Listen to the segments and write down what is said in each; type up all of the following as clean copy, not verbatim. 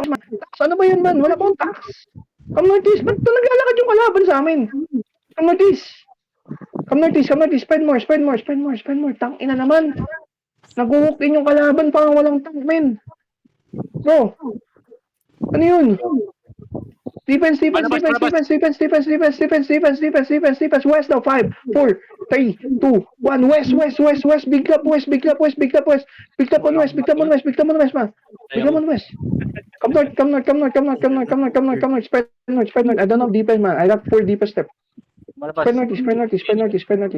tanks man. Tax, ano ba yun man? Wala pa akong tax. Come Northeast, ba't ito naglalakad yung kalaban sa amin? Come Northeast. Come Northeast, come Northeast. Spread more, spread more, spread more, spread more. Tang ina naman. Nag-hook in yung kalaban, parang walang tank, men. Bro. Ano yun? Defense, defense, defense, defense, defense, defense, defense, defense, defense, defense, defense, defense, west now, 5, 4, 3, 2, 1, west, west, west, west, big up, west, big up, west, big up, west, big up on west, big up on west, big up on west, man. Big up on west. Come north, come north, come north, come north, come north, come north, come north, come north, spread north, spread north. I don't have defense, man. I got 4 deepest step. Spread north, spread north, spread north, spread north.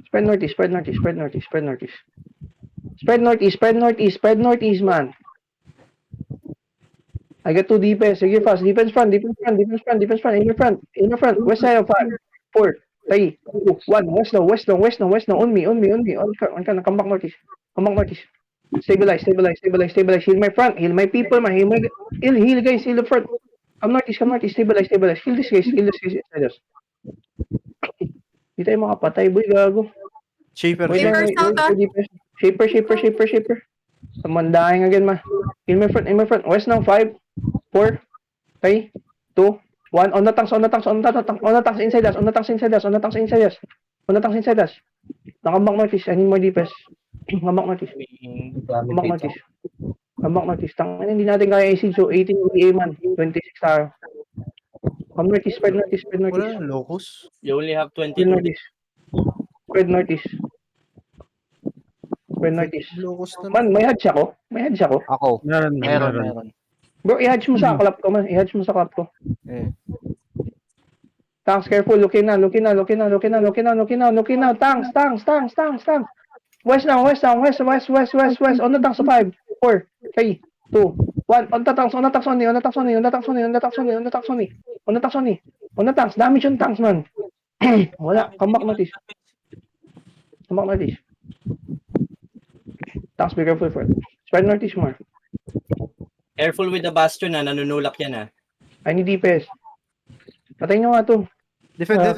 Spread north, spread north, spread north, spread north. Spread northeast, spread northeast, spread northeast, man. I got 2 defense. Sige, fast. Defense front, defense front, defense front, defense front. In your front, in your front. West side of 5, 4, 3, 2, 1. West now, west now, west now, west now. On me, on me, on me. On ka. Come back northeast. Come back northeast. Stabilize, stabilize, stabilize, stabilize. Heal my front, heal my people, man. Heal guys, heal the front. Come northeast, stabilize, stabilize. Heal this guys, inside us. Hindi tayo makapatay, boy, gago. Shaper. Shaper. Someone dying again, man. In my front. West now, 5, 4, 3, 2, 1. On the tanks, inside us. Nakabak northeast. I need more defense. Nakabak northeast. Tangin, hindi natin kaya AC. So, 18 UDA, man. 26 tayo. Come northeast, spread northeast. Wala, locus. You only have 20. Spread northeast. Locus na. Man, may hatch ako. Ako. Meron. Bro, i-hatch mo sa clap ko, man. Eh. Tanks, careful. Looking now. Tanks. West now. West. On the tanks, 5, 4, 3, 2, 1. On the tanks only. Damage yung tanks, man. Wala. Come back notice. Tanks, be careful for it. Spread notice more. Careful with the bastion, nanunulak yan, ha. I need DPS. Patay nyo nga to. Defense.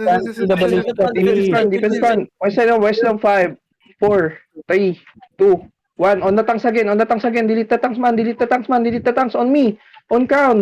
Defense front. West now, 5, 4, 3, 2, 1. On the tanks again. Delete the tanks, man. On me. On crown.